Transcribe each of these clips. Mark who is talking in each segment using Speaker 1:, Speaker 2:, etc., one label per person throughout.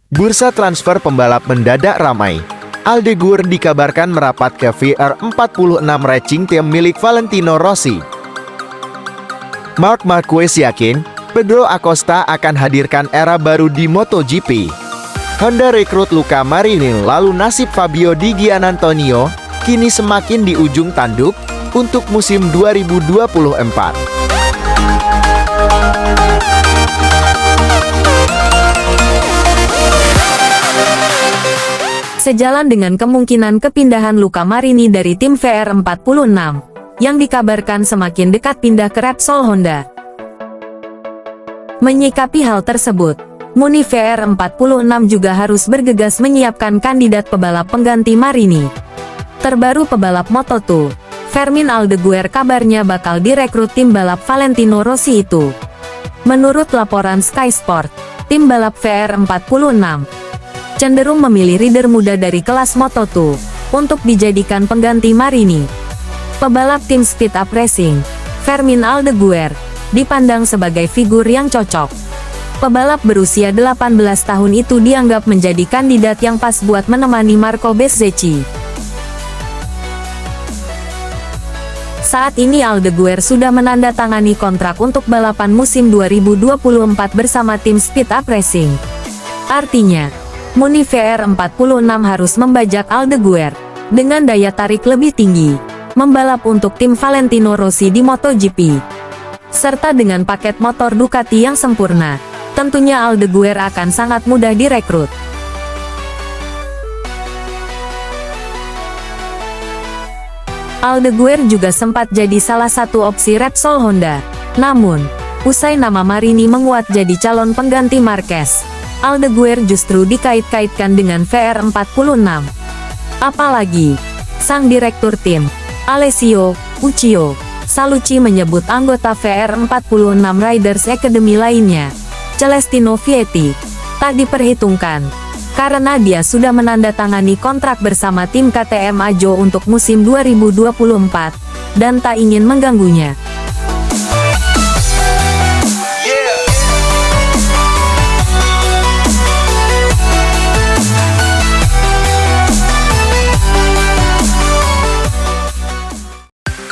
Speaker 1: Bursa transfer pembalap mendadak ramai. Aldeguer dikabarkan merapat ke VR46 Racing Team milik Valentino Rossi. Marc Marquez yakin Pedro Acosta akan hadirkan era baru di MotoGP. Honda rekrut Luca Marini, lalu nasib Fabio Di Giannantonio kini semakin di ujung tanduk untuk musim 2024.
Speaker 2: Sejalan dengan kemungkinan kepindahan Luca Marini dari tim VR46, yang dikabarkan semakin dekat pindah ke Repsol Honda. Menyikapi hal tersebut, Muni VR46 juga harus bergegas menyiapkan kandidat pebalap pengganti Marini. Terbaru pebalap Moto2, Fermin Aldeguer kabarnya bakal direkrut tim balap Valentino Rossi itu. Menurut laporan Sky Sport, tim balap VR46 cenderung memilih rider muda dari kelas Moto2 untuk dijadikan pengganti Marini. Pebalap tim Speed Up Racing, Fermin Aldeguer, dipandang sebagai figur yang cocok. Pebalap berusia 18 tahun itu dianggap menjadi kandidat yang pas buat menemani Marco Bezzecchi. Saat ini Aldeguer sudah menandatangani kontrak untuk balapan musim 2024 bersama tim Speed Up Racing. Artinya, Muni VR46 harus membajak Aldeguer dengan daya tarik lebih tinggi, membalap untuk tim Valentino Rossi di MotoGP. Serta dengan paket motor Ducati yang sempurna, tentunya Aldeguer akan sangat mudah direkrut. Aldeguer juga sempat jadi salah satu opsi Repsol Honda. Namun, usai nama Marini menguat jadi calon pengganti Marquez, Aldeguer justru dikait-kaitkan dengan VR46. Apalagi, sang direktur tim, Alessio Uccio Salucci menyebut anggota VR46 Riders Academy lainnya, Celestino Vietti, tak diperhitungkan, karena dia sudah menandatangani kontrak bersama tim KTM Ajo untuk musim 2024, dan tak ingin mengganggunya.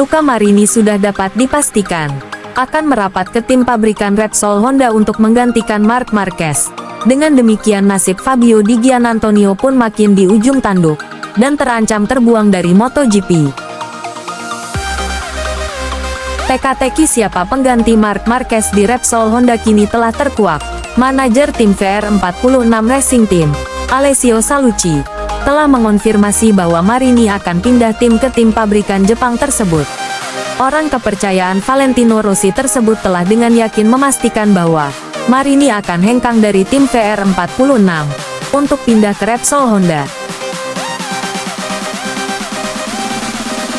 Speaker 2: Luca Marini sudah dapat dipastikan akan merapat ke tim pabrikan Repsol Honda untuk menggantikan Marc Marquez. Dengan demikian nasib Fabio Di Giannantonio pun makin di ujung tanduk dan terancam terbuang dari MotoGP. Teka-teki siapa pengganti Marc Marquez di Repsol Honda kini telah terkuak. Manajer tim VR46 Racing Team, Alessio Salucci, telah mengonfirmasi bahwa Marini akan pindah tim ke tim pabrikan Jepang tersebut. Orang kepercayaan Valentino Rossi tersebut telah dengan yakin memastikan bahwa Marini akan hengkang dari tim VR46 untuk pindah ke Repsol Honda.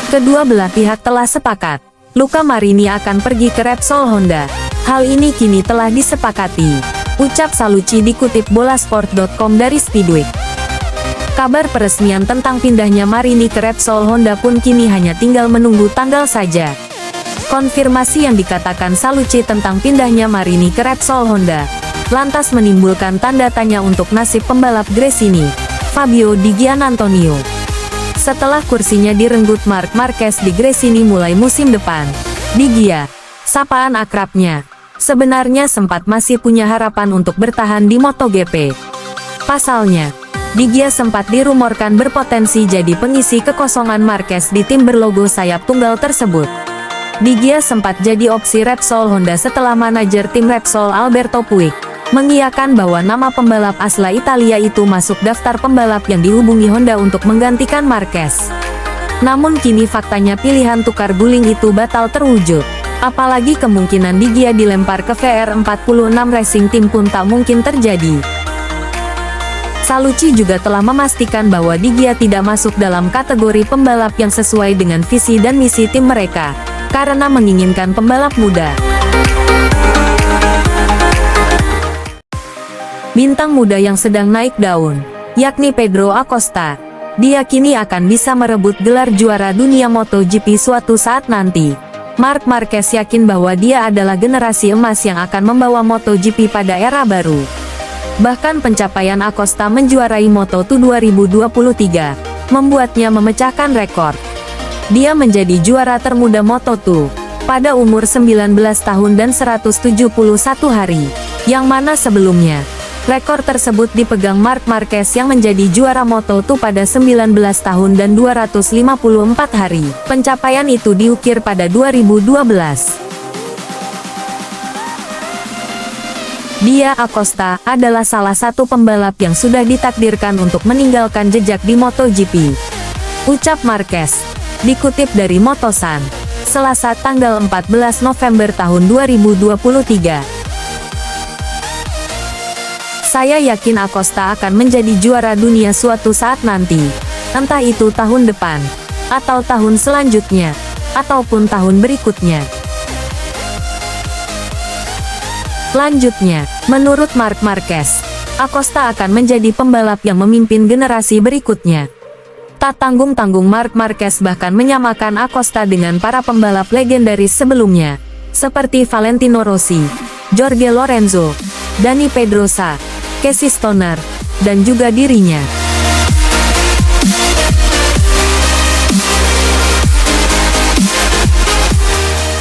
Speaker 2: Kedua belah pihak telah sepakat, Luca Marini akan pergi ke Repsol Honda. Hal ini kini telah disepakati, ucap Salucci dikutip bolasport.com dari Speedweek. Kabar peresmian tentang pindahnya Marini ke Repsol Honda pun kini hanya tinggal menunggu tanggal saja. Konfirmasi yang dikatakan Salucci tentang pindahnya Marini ke Repsol Honda, lantas menimbulkan tanda tanya untuk nasib pembalap Gresini, Fabio Di Giannantonio. Setelah kursinya direnggut Marc Marquez di Gresini mulai musim depan, Di Gia, sapaan akrabnya, sebenarnya sempat masih punya harapan untuk bertahan di MotoGP. Pasalnya, Di Gia sempat dirumorkan berpotensi jadi pengisi kekosongan Marquez di tim berlogo sayap tunggal tersebut. Di Gia sempat jadi opsi Repsol Honda setelah manajer tim Repsol Alberto Puig mengiyakan bahwa nama pembalap asal Italia itu masuk daftar pembalap yang dihubungi Honda untuk menggantikan Marquez. Namun kini faktanya pilihan tukar guling itu batal terwujud. Apalagi kemungkinan Di Gia dilempar ke VR46 Racing Team pun tak mungkin terjadi. Salucci juga telah memastikan bahwa Di Gia tidak masuk dalam kategori pembalap yang sesuai dengan visi dan misi tim mereka, karena menginginkan pembalap muda. Bintang muda yang sedang naik daun, yakni Pedro Acosta, diyakini akan bisa merebut gelar juara dunia MotoGP suatu saat nanti. Marc Marquez yakin bahwa dia adalah generasi emas yang akan membawa MotoGP pada era baru. Bahkan pencapaian Acosta menjuarai Moto2 2023, membuatnya memecahkan rekor. Dia menjadi juara termuda Moto2, pada umur 19 tahun dan 171 hari, yang mana sebelumnya, rekor tersebut dipegang Marc Marquez yang menjadi juara Moto2 pada 19 tahun dan 254 hari. Pencapaian itu diukir pada 2012. Dia, Acosta, adalah salah satu pembalap yang sudah ditakdirkan untuk meninggalkan jejak di MotoGP. Ucap Marquez, dikutip dari Motosan, Selasa tanggal 14 November tahun 2023. Saya yakin Acosta akan menjadi juara dunia suatu saat nanti, entah itu tahun depan, atau tahun selanjutnya, ataupun tahun berikutnya. Lanjutnya, menurut Marc Marquez, Acosta akan menjadi pembalap yang memimpin generasi berikutnya. Tak tanggung-tanggung Marc Marquez bahkan menyamakan Acosta dengan para pembalap legendaris sebelumnya, seperti Valentino Rossi, Jorge Lorenzo, Dani Pedrosa, Casey Stoner, dan juga dirinya.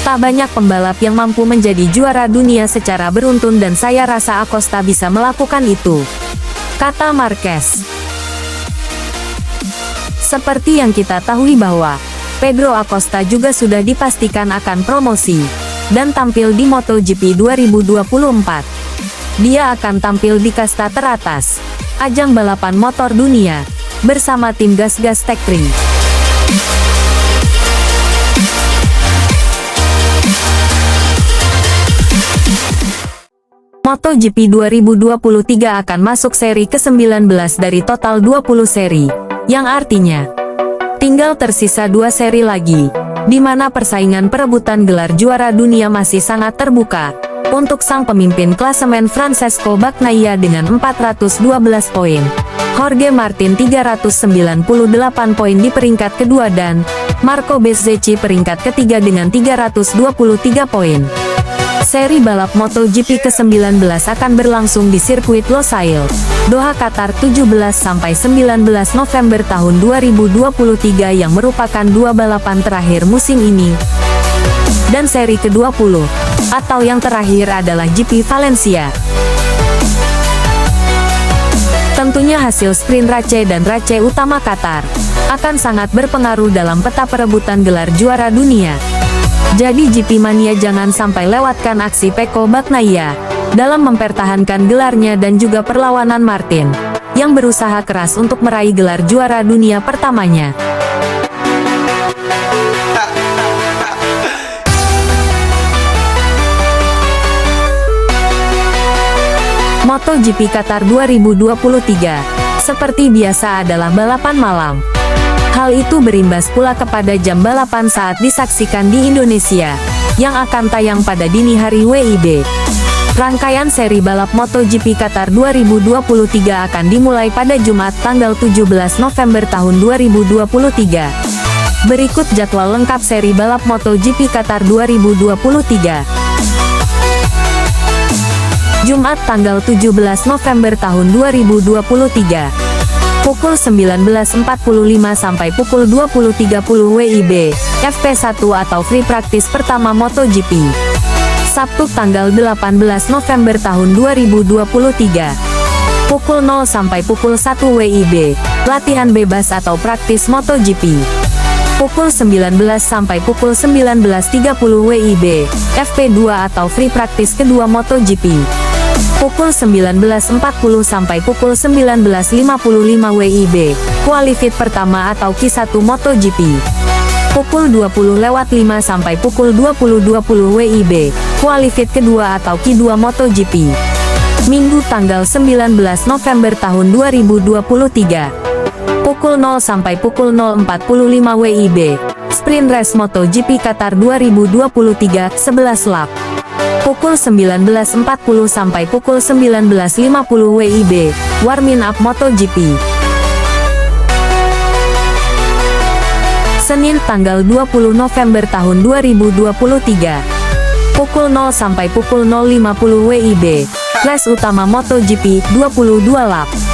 Speaker 2: Tak banyak pembalap yang mampu menjadi juara dunia secara beruntun dan saya rasa Acosta bisa melakukan itu, kata Marquez. Seperti yang kita tahu bahwa Pedro Acosta juga sudah dipastikan akan promosi dan tampil di MotoGP 2024. Dia akan tampil di kasta teratas, ajang balapan motor dunia, bersama tim Gas-Gas Tech 3. MotoGP 2023 akan masuk seri ke-19 dari total 20 seri, yang artinya tinggal tersisa 2 seri lagi, di mana persaingan perebutan gelar juara dunia masih sangat terbuka, untuk sang pemimpin klasemen Francesco Bagnaia dengan 412 poin, Jorge Martin 398 poin di peringkat kedua dan Marco Bezzecchi peringkat ketiga dengan 323 poin. Seri balap MotoGP ke-19 akan berlangsung di sirkuit Losail, Doha, Qatar 17-19 November tahun 2023 yang merupakan 2 balapan terakhir musim ini. Dan seri ke-20, atau yang terakhir adalah GP Valencia. Tentunya hasil sprint Race dan Race utama Qatar akan sangat berpengaruh dalam peta perebutan gelar juara dunia. Jadi GP Mania jangan sampai lewatkan aksi Pecco Bagnaia dalam mempertahankan gelarnya dan juga perlawanan Martin yang berusaha keras untuk meraih gelar juara dunia pertamanya. MotoGP Qatar 2023, seperti biasa adalah balapan malam. Hal itu berimbas pula kepada jam balapan saat disaksikan di Indonesia, yang akan tayang pada dini hari WIB. Rangkaian seri balap MotoGP Qatar 2023 akan dimulai pada Jumat tanggal 17 November tahun 2023. Berikut jadwal lengkap seri balap MotoGP Qatar 2023. Jumat tanggal 17 November tahun 2023. Pukul 19.45 sampai pukul 20.30 WIB, FP1 atau Free Practice pertama MotoGP. Sabtu tanggal 18 November tahun 2023. Pukul 0 sampai pukul 1 WIB, latihan bebas atau praktis MotoGP. Pukul 19 sampai pukul 19.30 WIB, FP2 atau Free Practice kedua MotoGP. Pukul 19.40 sampai pukul 19.55 WIB, Qualifit pertama atau Q1 MotoGP. Pukul 20:05 sampai pukul 20.20 WIB, Qualifit kedua atau Q2 MotoGP. Minggu tanggal 19 November tahun 2023. Pukul 0 sampai pukul 0.45 WIB, Sprint Race MotoGP Qatar 2023, 11 lap. Pukul 19.40 sampai pukul 19.50 WIB, Warming Up MotoGP. Senin tanggal 20 November tahun 2023. Pukul 0 sampai pukul 0.50 WIB, Race utama MotoGP 22 lap.